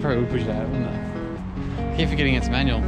probably would push it out, wouldn't they? Keep forgetting it's manual.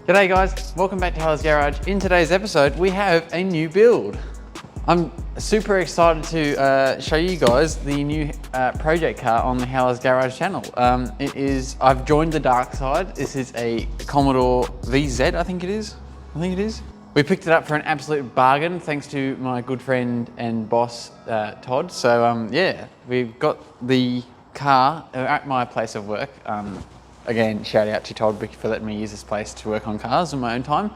G'day guys, welcome back to Howlers Garage. In today's episode, we have a new build. I'm super excited to show you guys the new project car on the Howlers Garage channel. I've joined the dark side. This is a Commodore VZ, I think it is. We picked it up for an absolute bargain, thanks to my good friend and boss, Todd. So yeah, we've got the car at my place of work. Again, shout out to Todd for letting me use this place to work on cars in my own time.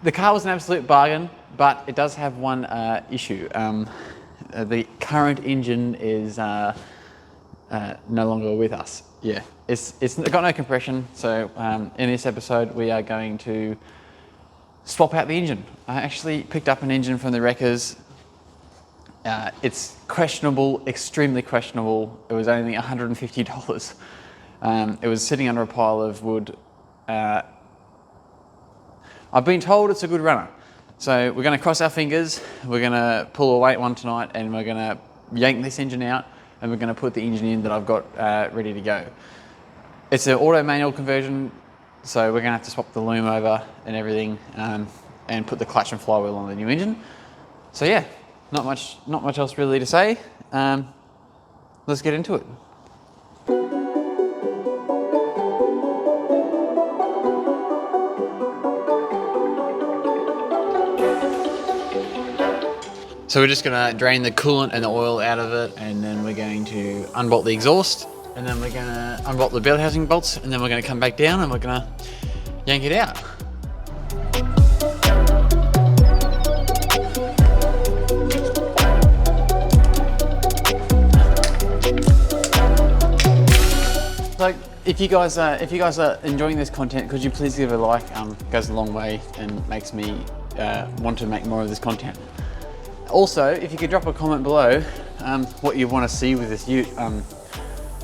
The car was an absolute bargain, but it does have one issue. The current engine is no longer with us. Yeah, it's got no compression, so in this episode we are going to swap out the engine. I actually picked up an engine from the wreckers. It's questionable, extremely questionable. It was only $150. It was sitting under a pile of wood. I've been told it's a good runner. So we're gonna cross our fingers, we're gonna pull a late one tonight, and we're gonna yank this engine out, and we're gonna put the engine in that I've got ready to go. It's an auto manual conversion, so we're gonna have to swap the loom over and everything, and put the clutch and flywheel on the new engine. So yeah, not much else really to say. Let's get into it. So we're just gonna drain the coolant and the oil out of it, and then we're going to unbolt the exhaust, and then we're gonna unbolt the belt housing bolts, and then we're gonna come back down and we're gonna yank it out. So if you guys are enjoying this content, could you please give a like? It goes a long way and makes me want to make more of this content. Also, if you could drop a comment below what you want to see with this ute. I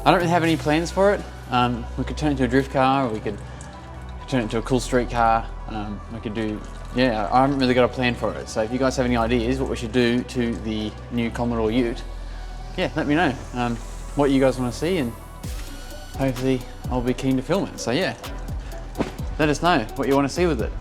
don't really have any plans for it. We could turn it into a drift car, or we could turn it into a cool street car. We could do, yeah, I haven't really got a plan for it. So if you guys have any ideas what we should do to the new Commodore ute, yeah, let me know what you guys want to see, and hopefully I'll be keen to film it. So yeah, let us know what you want to see with it.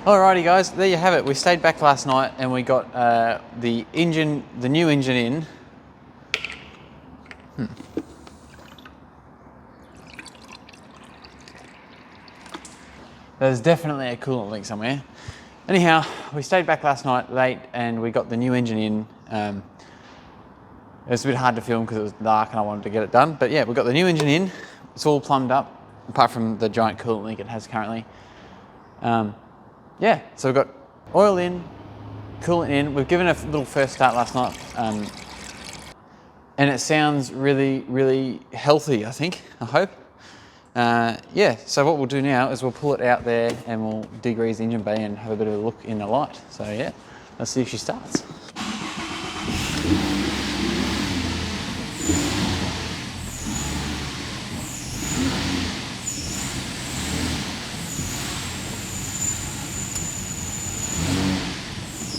Alrighty guys, there you have it. We stayed back last night and we got the new engine in. There's definitely a coolant leak somewhere. Anyhow, we stayed back last night late and we got the new engine in. It was a bit hard to film because it was dark and I wanted to get it done. But yeah, we got the new engine in. It's all plumbed up, apart from the giant coolant leak it has currently. Yeah, so we've got oil in, coolant in. We've given it a little first start last night. And it sounds really, really healthy, I think, I hope. Yeah, so what we'll do now is we'll pull it out there and we'll degrease the engine bay and have a bit of a look in the light. So yeah, let's see if she starts.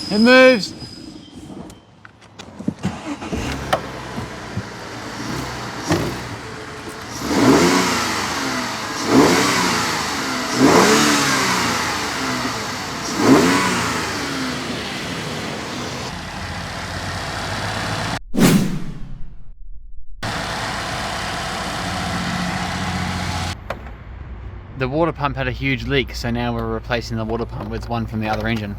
It moves. The water pump had a huge leak, so now we're replacing the water pump with one from the other engine.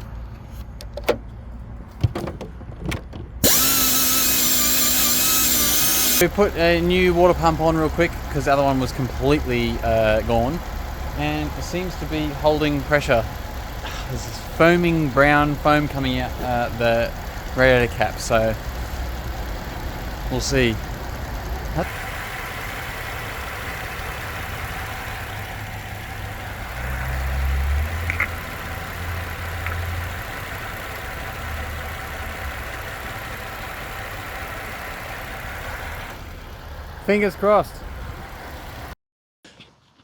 We put a new water pump on real quick because the other one was completely gone, and it seems to be holding pressure. There's this foaming brown foam coming out the radiator cap, so we'll see. Fingers crossed.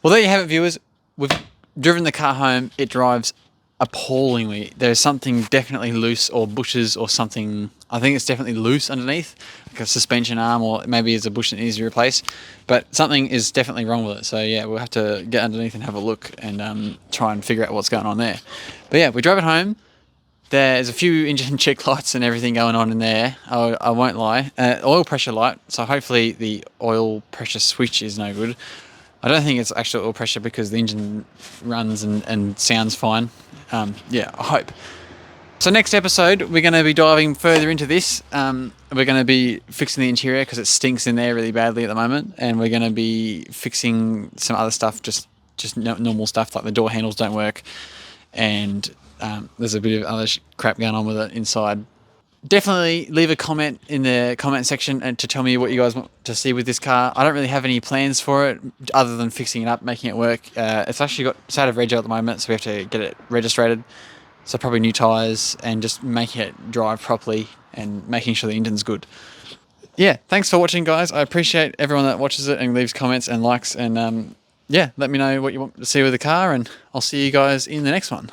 Well, there you have it, viewers. We've driven the car home. It drives appallingly. There's something definitely loose, or bushes or something. I think it's definitely loose underneath, like a suspension arm, or maybe it's a bush that needs to be replaced. But something is definitely wrong with it. So yeah, we'll have to get underneath and have a look and try and figure out what's going on there. But yeah, we drove it home. There's a few engine check lights and everything going on in there. I won't lie. Oil pressure light. So hopefully the oil pressure switch is no good. I don't think it's actual oil pressure because the engine runs and sounds fine. Yeah, I hope. So next episode, we're going to be diving further into this. We're going to be fixing the interior because it stinks in there really badly at the moment. And we're going to be fixing some other stuff, just normal stuff, like the door handles don't work. And there's a bit of other crap going on with it inside. Definitely leave a comment in the comment section and to tell me what you guys want to see with this car. I don't really have any plans for it other than fixing it up, making it work. It's actually it's out of reg at the moment, so we have to get it registered. So probably new tyres and just making it drive properly and making sure the engine's good. Yeah, thanks for watching, guys. I appreciate everyone that watches it and leaves comments and likes. And yeah, let me know what you want to see with the car, and I'll see you guys in the next one.